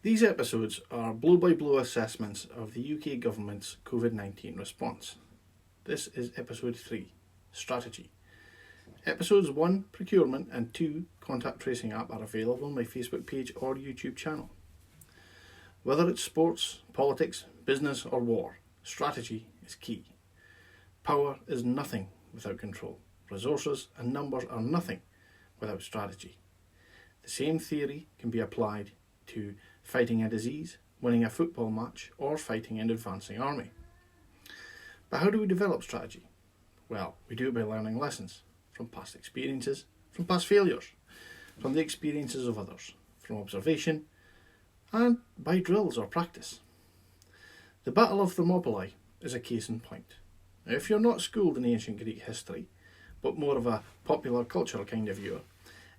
These episodes are blow-by-blow assessments of the UK Government's COVID-19 response. This is Episode 3, Strategy. Episodes 1, Procurement, and 2, Contact Tracing App are available on my Facebook page or YouTube channel. Whether it's sports, politics, business or war, strategy is key. Power is nothing without control. Resources and numbers are nothing without strategy. The same theory can be applied to fighting a disease, winning a football match, or fighting an advancing army. But how do we develop strategy? Well, we do it by learning lessons from past experiences, from past failures, from the experiences of others, from observation, and by drills or practice. The Battle of Thermopylae is a case in point. Now, if you're not schooled in ancient Greek history, but more of a popular cultural kind of viewer,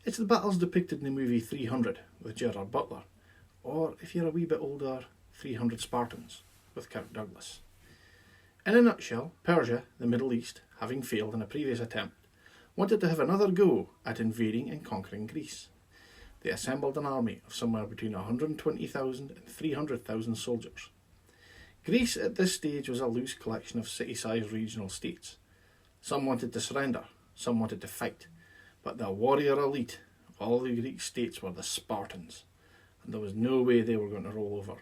it's the battles depicted in the movie 300 with Gerard Butler, or if you're a wee bit older, 300 Spartans with Kirk Douglas. In a nutshell, Persia, the Middle East, having failed in a previous attempt, wanted to have another go at invading and conquering Greece. They assembled an army of somewhere between 120,000 and 300,000 soldiers. Greece at this stage was a loose collection of city-sized regional states. Some wanted to surrender, some wanted to fight, but the warrior elite of all the Greek states were the Spartans, and there was no way they were going to roll over.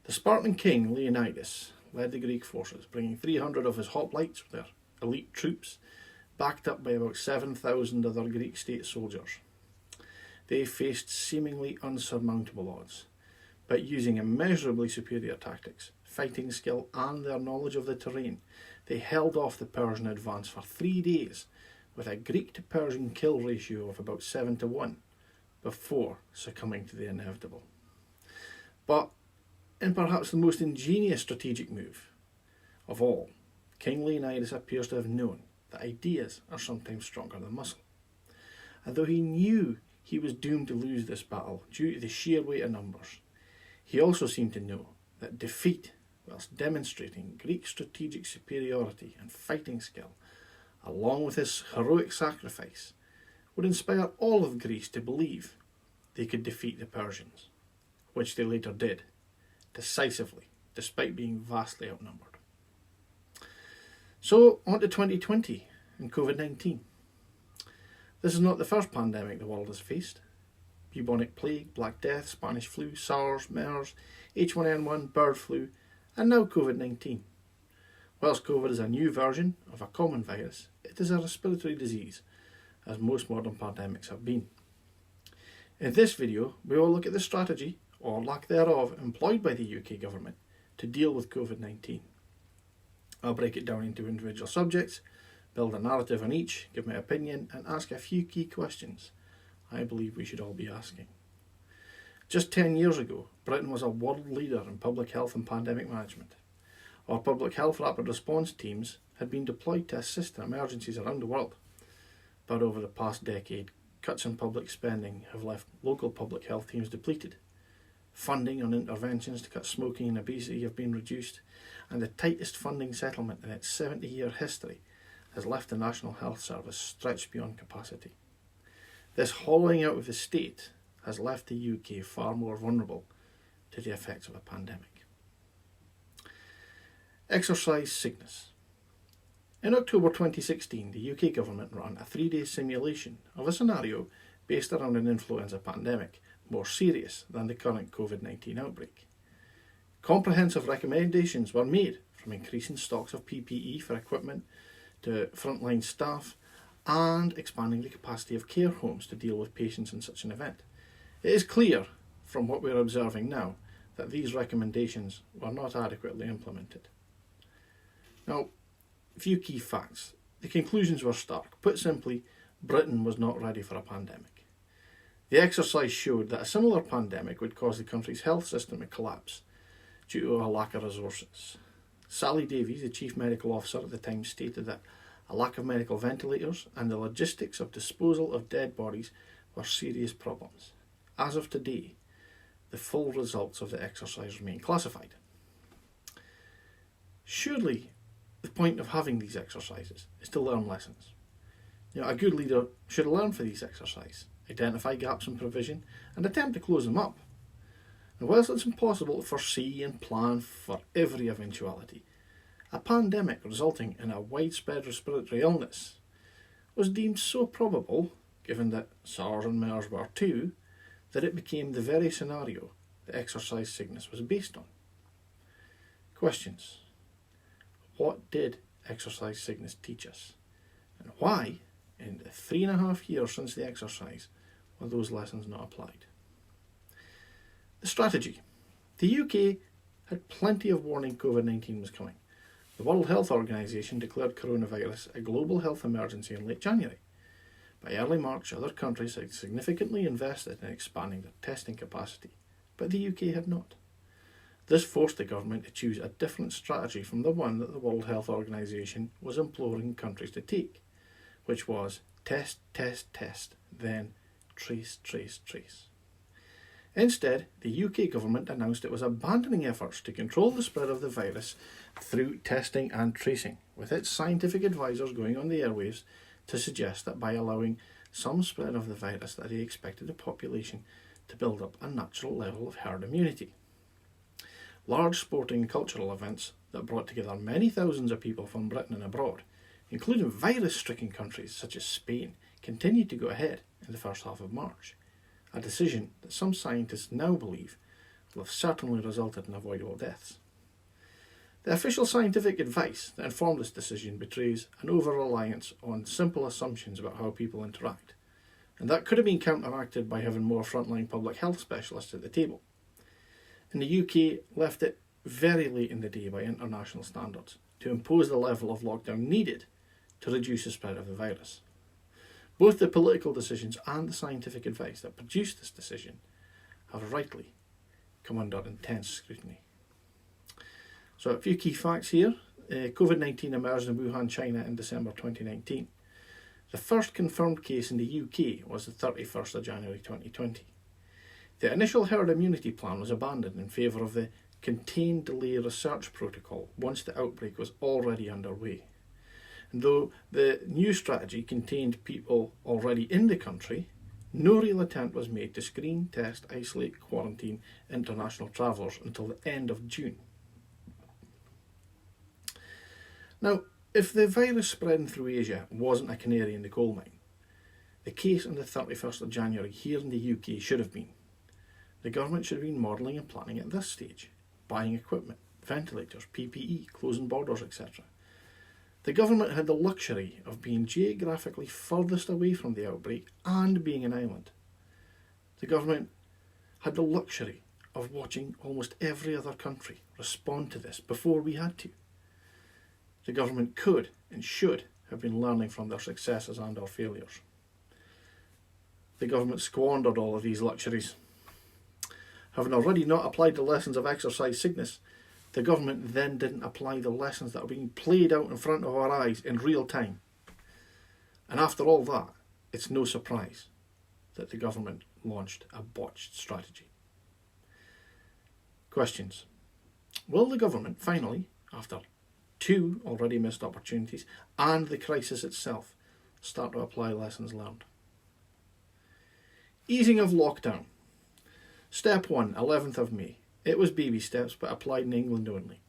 The Spartan king Leonidas led the Greek forces, bringing 300 of his hoplites with their elite troops, backed up by about 7,000 other Greek state soldiers. They faced seemingly unsurmountable odds, but using immeasurably superior tactics, fighting skill and their knowledge of the terrain, they held off the Persian advance for 3 days with a Greek to Persian kill ratio of about 7-1 before succumbing to the inevitable. But in perhaps the most ingenious strategic move of all, King Leonidas appears to have known that ideas are sometimes stronger than muscle. And though he knew he was doomed to lose this battle due to the sheer weight of numbers, he also seemed to know that defeat, whilst demonstrating Greek strategic superiority and fighting skill, along with his heroic sacrifice, would inspire all of Greece to believe they could defeat the Persians, which they later did, decisively, despite being vastly outnumbered. So, on to 2020 and COVID-19. This is not the first pandemic the world has faced. Bubonic plague, Black Death, Spanish flu, SARS, MERS, H1N1, bird flu, and now COVID-19. Whilst COVID is a new version of a common virus, it is a respiratory disease, as most modern pandemics have been. In this video, we will look at the strategy, or lack thereof, employed by the UK government to deal with COVID-19. I'll break it down into individual subjects, build a narrative on each, give my opinion, and ask a few key questions I believe we should all be asking. Just 10 years ago, Britain was a world leader in public health and pandemic management. Our public health rapid response teams had been deployed to assist in emergencies around the world. But over the past decade, cuts in public spending have left local public health teams depleted. Funding on interventions to cut smoking and obesity have been reduced, and the tightest funding settlement in its 70-year history has left the National Health Service stretched beyond capacity. This hollowing out of the state has left the UK far more vulnerable to the effects of a pandemic. Exercise sickness. In October 2016, the UK government ran a 3-day simulation of a scenario based around an influenza pandemic, more serious than the current COVID-19 outbreak. Comprehensive recommendations were made, from increasing stocks of PPE for equipment to frontline staff, and expanding the capacity of care homes to deal with patients in such an event. It is clear, from what we are observing now, that these recommendations were not adequately implemented. Now, a few key facts. The conclusions were stark. Put simply, Britain was not ready for a pandemic. The exercise showed that a similar pandemic would cause the country's health system to collapse due to a lack of resources. Sally Davies, the chief medical officer at the time, stated that a lack of medical ventilators and the logistics of disposal of dead bodies were serious problems. As of today, the full results of the exercise remain classified. Surely, the point of having these exercises is to learn lessons. A good leader should learn from these exercises, identify gaps in provision, and attempt to close them up. And whilst it's impossible to foresee and plan for every eventuality, a pandemic resulting in a widespread respiratory illness was deemed so probable, given that SARS and MERS were too, that it became the very scenario that exercise sickness was based on. Questions. What did exercise sickness teach us? And why, in the 3.5 years since the exercise, were those lessons not applied? The strategy. The UK had plenty of warning COVID-19 was coming. The World Health Organization declared coronavirus a global health emergency in late January. By early March, other countries had significantly invested in expanding their testing capacity, but the UK had not. This forced the government to choose a different strategy from the one that the World Health Organization was imploring countries to take, which was test, test, test, then trace, trace, trace. Instead, the UK government announced it was abandoning efforts to control the spread of the virus through testing and tracing, with its scientific advisors going on the airwaves to suggest that by allowing some spread of the virus that they expected the population to build up a natural level of herd immunity. Large sporting and cultural events that brought together many thousands of people from Britain and abroad, including virus-stricken countries such as Spain, continued to go ahead in the first half of March, a decision that some scientists now believe will have certainly resulted in avoidable deaths. The official scientific advice that informed this decision betrays an over-reliance on simple assumptions about how people interact, and that could have been counteracted by having more frontline public health specialists at the table. And the UK left it very late in the day by international standards to impose the level of lockdown needed to reduce the spread of the virus. Both the political decisions and the scientific advice that produced this decision have rightly come under intense scrutiny. So a few key facts here. COVID-19 emerged in Wuhan, China in December 2019. The first confirmed case in the UK was the 31st of January 2020. The initial herd immunity plan was abandoned in favour of the contained delay research protocol once the outbreak was already underway. And though the new strategy contained people already in the country, no real attempt was made to screen, test, isolate, quarantine international travellers until the end of June. Now, if the virus spreading through Asia wasn't a canary in the coal mine, the case on the 31st of January here in the UK should have been. The government should have been modelling and planning at this stage, buying equipment, ventilators, PPE, closing borders, etc. The government had the luxury of being geographically furthest away from the outbreak and being an island. The government had the luxury of watching almost every other country respond to this before we had to. The government could and should have been learning from their successes and our failures. The government squandered all of these luxuries. Having already not applied the lessons of exercise sickness, the government then didn't apply the lessons that are being played out in front of our eyes in real time. And after all that, it's no surprise that the government launched a botched strategy. Questions. Will the government finally, after 2 already missed opportunities and the crisis itself, start to apply lessons learned? Easing of lockdown. Step 1, 11th of May. It was baby steps, but applied in England only.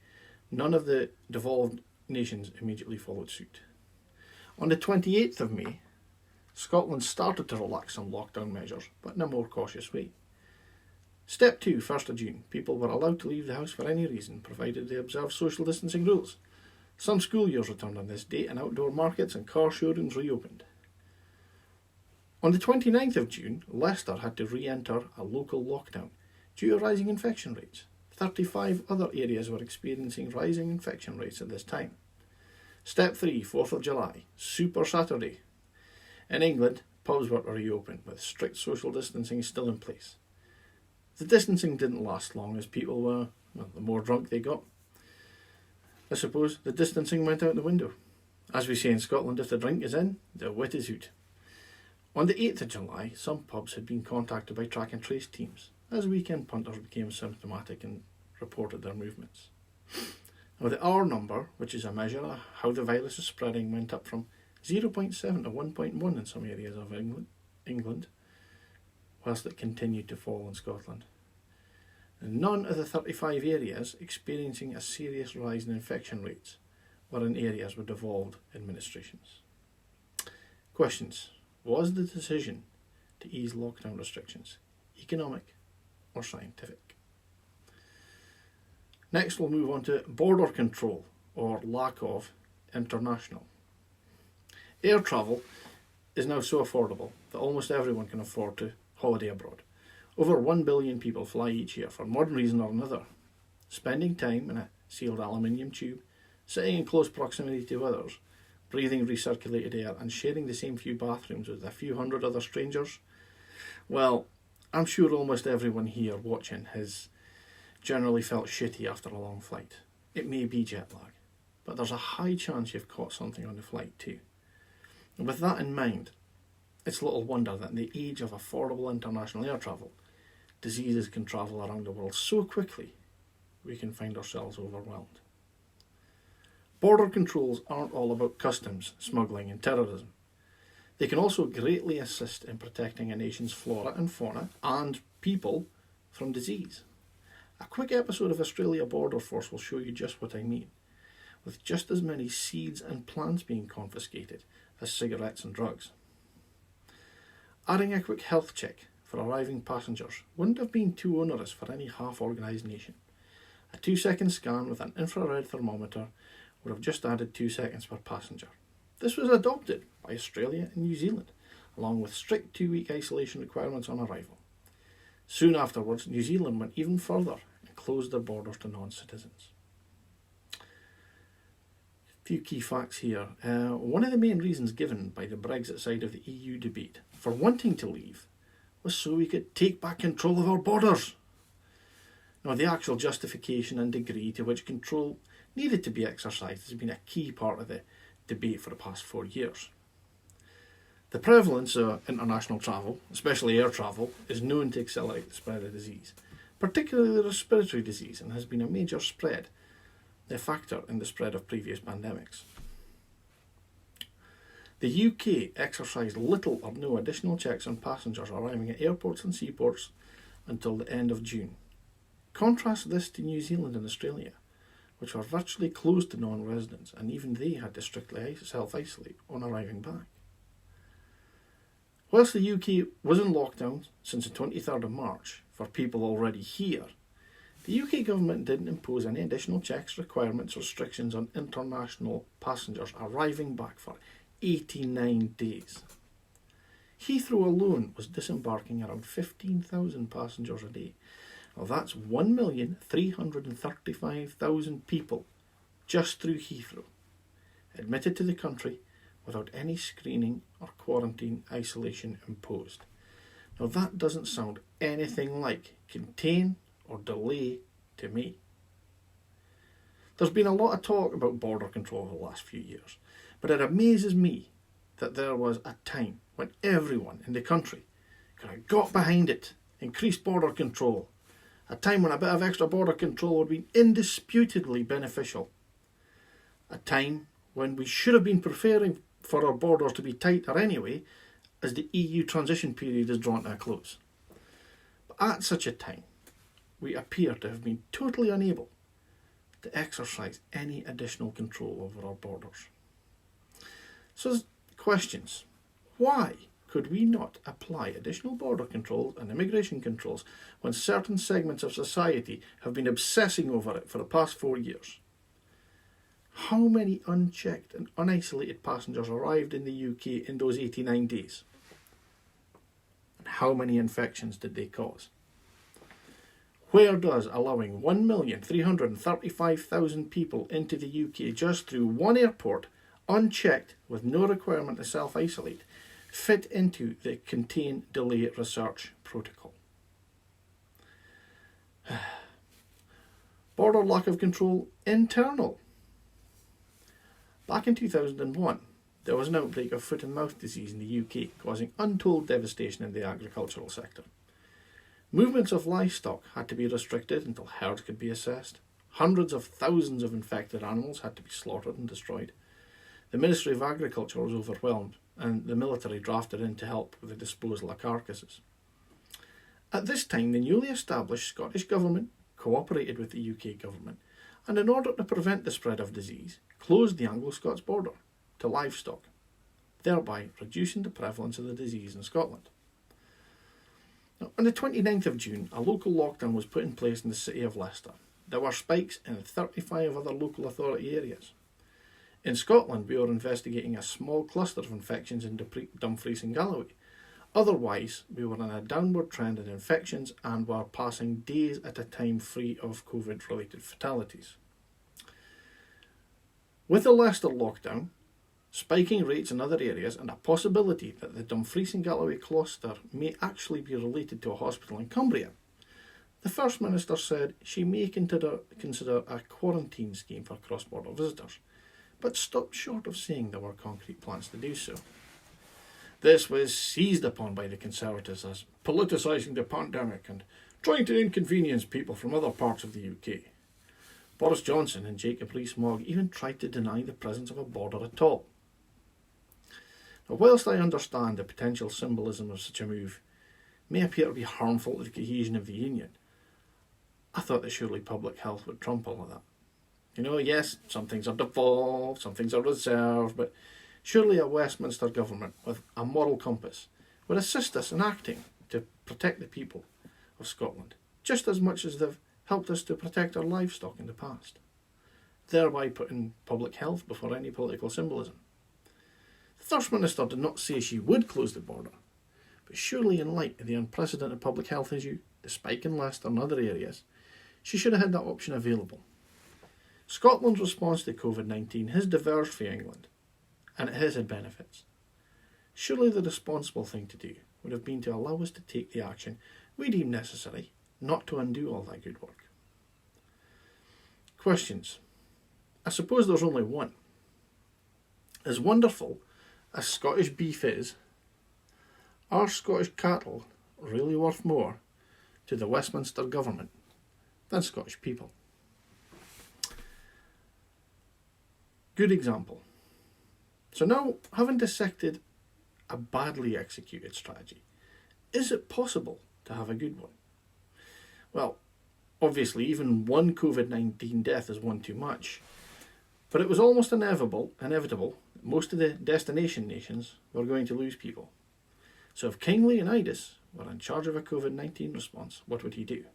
None of the devolved nations immediately followed suit. On the 28th of May, Scotland started to relax some lockdown measures, but in a more cautious way. Step 2, 1st of June. People were allowed to leave the house for any reason, provided they observed social distancing rules. Some school years returned on this date, and outdoor markets and car showrooms reopened. On the 29th of June, Leicester had to re-enter a local lockdown due to rising infection rates. 35 other areas were experiencing rising infection rates at this time. Step 3, 4th of July, Super Saturday. In England, pubs were to reopen, with strict social distancing still in place. The distancing didn't last long as people were, the more drunk they got. I suppose the distancing went out the window. As we say in Scotland, if the drink is in, the wit is out. On the 8th of July, some pubs had been contacted by track and trace teams, as weekend punters became symptomatic and reported their movements. Now the R number, which is a measure of how the virus is spreading, went up from 0.7 to 1.1 in some areas of England, whilst it continued to fall in Scotland. And none of the 35 areas experiencing a serious rise in infection rates were in areas with devolved administrations. Questions. Was the decision to ease lockdown restrictions economic or scientific? Next, we'll move on to border control, or lack of, international. Air travel is now so affordable that almost everyone can afford to holiday abroad. Over 1 billion people fly each year for one reason or another. Spending time in a sealed aluminium tube, sitting in close proximity to others, breathing recirculated air and sharing the same few bathrooms with a few hundred other strangers. Well, I'm sure almost everyone here watching has generally felt shitty after a long flight. It may be jet lag, but there's a high chance you've caught something on the flight too. And with that in mind, it's little wonder that in the age of affordable international air travel, diseases can travel around the world so quickly we can find ourselves overwhelmed. Border controls aren't all about customs, smuggling and terrorism. They can also greatly assist in protecting a nation's flora and fauna and people from disease. A quick episode of Australia Border Force will show you just what I mean, with just as many seeds and plants being confiscated as cigarettes and drugs. Adding a quick health check for arriving passengers wouldn't have been too onerous for any half-organised nation. A 2-second scan with an infrared thermometer would have just added 2 seconds per passenger. This was adopted by Australia and New Zealand, along with strict 2-week isolation requirements on arrival. Soon afterwards, New Zealand went even further and closed their borders to non-citizens. A few key facts here. One of the main reasons given by the Brexit side of the EU debate for wanting to leave was so we could take back control of our borders. Now, the actual justification and degree to which control needed to be exercised has been a key part of the debate for the past 4 years. The prevalence of international travel, especially air travel, is known to accelerate the spread of disease, particularly respiratory disease, and has been a major factor in the spread of previous pandemics. The UK exercised little or no additional checks on passengers arriving at airports and seaports until the end of June. Contrast this to New Zealand and Australia, which were virtually closed to non-residents, and even they had to strictly self-isolate on arriving back. Whilst the UK was in lockdown since the 23rd of March for people already here, the UK government didn't impose any additional checks, requirements, restrictions on international passengers arriving back for 89 days. Heathrow alone was disembarking around 15,000 passengers a day. Well, that's 1,335,000 people just through Heathrow, admitted to the country without any screening or quarantine isolation imposed. Now that doesn't sound anything like contain or delay to me. There's been a lot of talk about border control over the last few years, but it amazes me that there was a time when everyone in the country could have got behind it, increased border control, a time when a bit of extra border control would have been indisputably beneficial, a time when we should have been preparing for our borders to be tighter anyway, as the EU transition period is drawn to a close. But at such a time, we appear to have been totally unable to exercise any additional control over our borders. So, questions. Why could we not apply additional border controls and immigration controls when certain segments of society have been obsessing over it for the past 4 years? How many unchecked and unisolated passengers arrived in the UK in those 89 days? And how many infections did they cause? Where does allowing 1,335,000 people into the UK just through one airport, unchecked with no requirement to self-isolate, fit into the contain, delay research protocol? Border lack of control internal. Back in 2001, there was an outbreak of foot and mouth disease in the UK, causing untold devastation in the agricultural sector. Movements of livestock had to be restricted until herds could be assessed. Hundreds of thousands of infected animals had to be slaughtered and destroyed. The Ministry of Agriculture was overwhelmed, and the military drafted in to help with the disposal of carcasses. At this time, the newly established Scottish Government cooperated with the UK Government and, in order to prevent the spread of disease, closed the Anglo-Scots border to livestock, thereby reducing the prevalence of the disease in Scotland. Now, on the 29th of June, a local lockdown was put in place in the city of Leicester. There were spikes in 35 other local authority areas. In Scotland, we were investigating a small cluster of infections in Dumfries and Galloway. Otherwise, we were on a downward trend in infections and were passing days at a time free of COVID-related fatalities. With the Leicester lockdown, spiking rates in other areas, and a possibility that the Dumfries and Galloway cluster may actually be related to a hospital in Cumbria, the First Minister said she may consider a quarantine scheme for cross-border visitors, but stopped short of saying there were concrete plans to do so. This was seized upon by the Conservatives as politicising the pandemic and trying to inconvenience people from other parts of the UK. Boris Johnson and Jacob Rees-Mogg even tried to deny the presence of a border at all. Now, whilst I understand the potential symbolism of such a move may appear to be harmful to the cohesion of the Union, I thought that surely public health would trump all of that. Yes, some things are devolved, some things are reserved, but surely a Westminster government with a moral compass would assist us in acting to protect the people of Scotland, just as much as they've helped us to protect our livestock in the past, thereby putting public health before any political symbolism. The First Minister did not say she would close the border, but surely in light of the unprecedented public health issue, the spike in Leicester and other areas, she should have had that option available. Scotland's response to COVID-19 has diverged from England, and it has had benefits. Surely the responsible thing to do would have been to allow us to take the action we deem necessary, not to undo all that good work. Questions. I suppose there's only one. As wonderful as Scottish beef is, are Scottish cattle really worth more to the Westminster government than Scottish people? Good example. So now, having dissected a badly executed strategy, is it possible to have a good one? Well, obviously even one COVID-19 death is one too much, but it was almost inevitable that most of the destination nations were going to lose people. So if King Leonidas were in charge of a COVID-19 response, what would he do?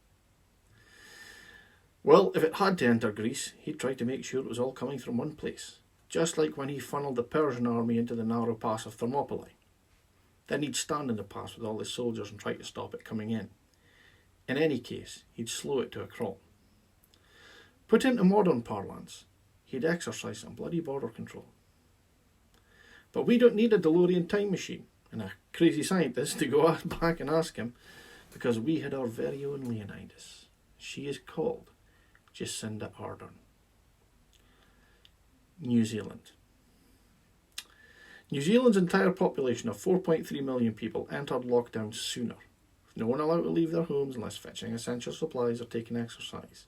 Well, if it had to enter Greece, he'd try to make sure it was all coming from one place, just like when he funneled the Persian army into the narrow pass of Thermopylae. Then he'd stand in the pass with all his soldiers and try to stop it coming in. In any case, he'd slow it to a crawl. Put into modern parlance, he'd exercise some bloody border control. But we don't need a DeLorean time machine and a crazy scientist to go back and ask him, because we had our very own Leonidas. She is called Jacinda Ardern. New Zealand. New Zealand's entire population of 4.3 million people entered lockdown sooner, with no one allowed to leave their homes unless fetching essential supplies or taking exercise.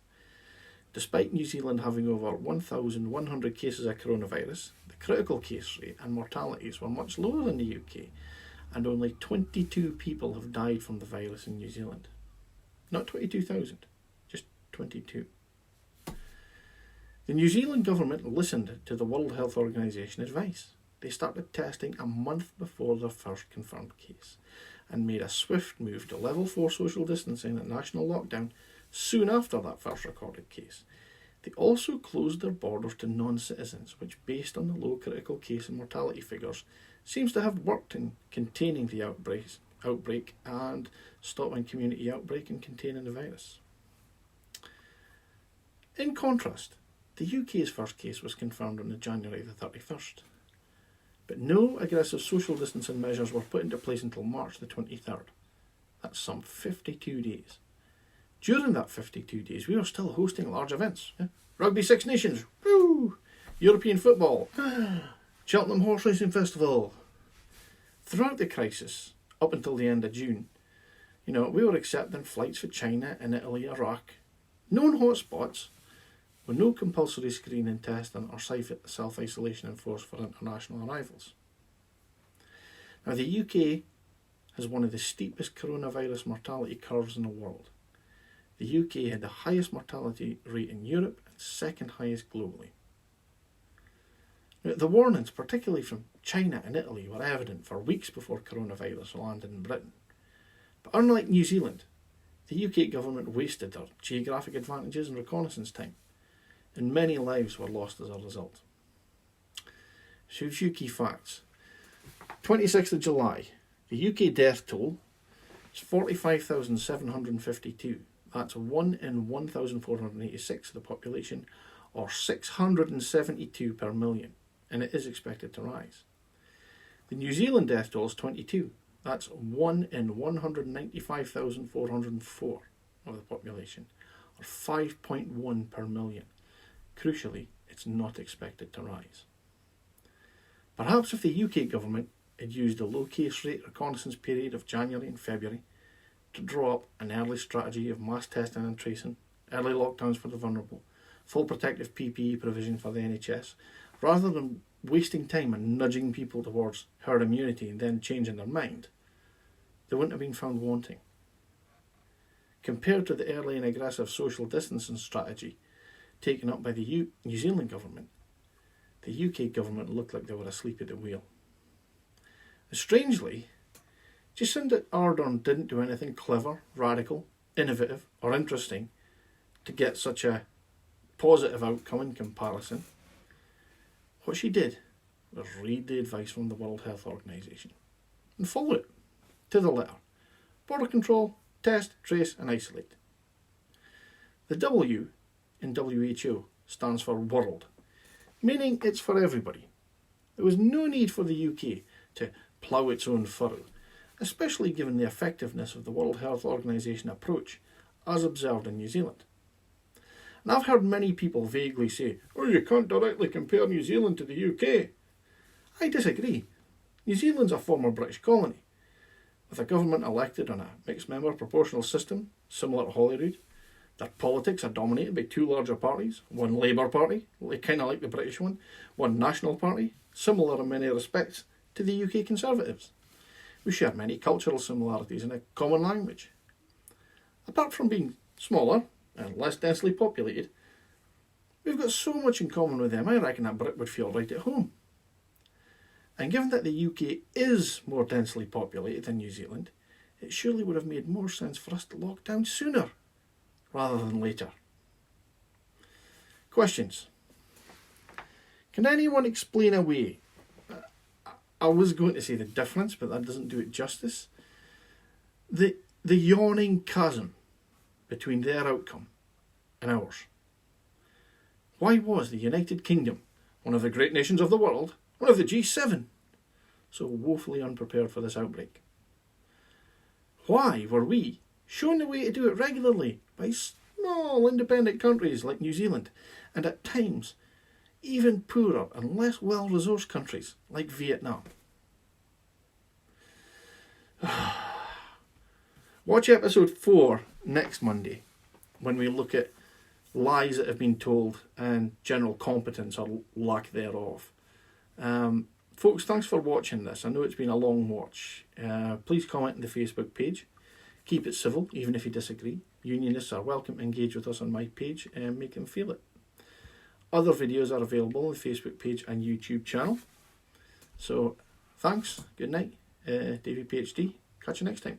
Despite New Zealand having over 1,100 cases of coronavirus, the critical case rate and mortalities were much lower than the UK, and only 22 people have died from the virus in New Zealand. Not 22,000, just 22. The New Zealand government listened to the World Health Organization advice. They started testing a month before their first confirmed case and made a swift move to level 4 social distancing and national lockdown soon after that first recorded case. They also closed their borders to non-citizens, which, based on the low critical case and mortality figures, seems to have worked in containing the outbreak and stopping community outbreak and containing the virus. In contrast, the UK's first case was confirmed on January the 31st, but no aggressive social distancing measures were put into place until March the 23rd. That's some 52 days. During that 52 days, we were still hosting large events. Rugby Six Nations, woo! European football, Cheltenham Horse Racing Festival. Throughout the crisis, up until the end of June, we were accepting flights for China and Italy, Iraq, known hotspots, with no compulsory screening, testing or self-isolation enforced for international arrivals. Now, the UK has one of the steepest coronavirus mortality curves in the world. The UK had the highest mortality rate in Europe and second highest globally. Now, the warnings, particularly from China and Italy, were evident for weeks before coronavirus landed in Britain. But unlike New Zealand, the UK government wasted their geographic advantages and reconnaissance time, and many lives were lost as a result. So a few key facts. 26th of July, the UK death toll is 45,752. That's 1 in 1,486 of the population, or 672 per million, and it is expected to rise. The New Zealand death toll is 22. That's 1 in 195,404 of the population, or 5.1 per million. Crucially, it's not expected to rise. Perhaps if the UK government had used a low case rate reconnaissance period of January and February to draw up an early strategy of mass testing and tracing, early lockdowns for the vulnerable, full protective PPE provision for the NHS, rather than wasting time and nudging people towards herd immunity and then changing their mind, they wouldn't have been found wanting. Compared to the early and aggressive social distancing strategy taken up by the New Zealand government, the UK government looked like they were asleep at the wheel. Strangely, Jacinda Ardern didn't do anything clever, radical, innovative or interesting to get such a positive outcome in comparison. What she did was read the advice from the World Health Organization and follow it to the letter. Border control, test, trace and isolate. The W in WHO stands for world, meaning it's for everybody. There was no need for the UK to plough its own furrow, especially given the effectiveness of the World Health Organization approach as observed in New Zealand. And I've heard many people vaguely say, oh, you can't directly compare New Zealand to the UK. I disagree. New Zealand's a former British colony, with a government elected on a mixed member proportional system, similar to Holyrood. Their politics are dominated by two larger parties, one Labour Party, kind of like the British one National Party, similar in many respects to the UK Conservatives. We share many cultural similarities and a common language. Apart from being smaller and less densely populated, we've got so much in common with them, I reckon a Brit would feel right at home. And given that the UK is more densely populated than New Zealand, it surely would have made more sense for us to lock down sooner rather than later. Questions? Can anyone explain away, I was going to say the difference, but that doesn't do it justice, the yawning chasm between their outcome and ours? Why was the United Kingdom, one of the great nations of the world, one of the G7, so woefully unprepared for this outbreak? Why were we shown the way to do it regularly by small independent countries like New Zealand, and at times even poorer and less well-resourced countries like Vietnam? Watch episode 4 next Monday, when we look at lies that have been told and general competence or lack thereof. Folks, thanks for watching this. I know it's been a long watch. Please comment on the Facebook page. Keep it civil, even if you disagree. Unionists are welcome to engage with us on my page and make them feel it. Other videos are available on the Facebook page and YouTube channel. So, thanks, good night, DaviePHD. Catch you next time.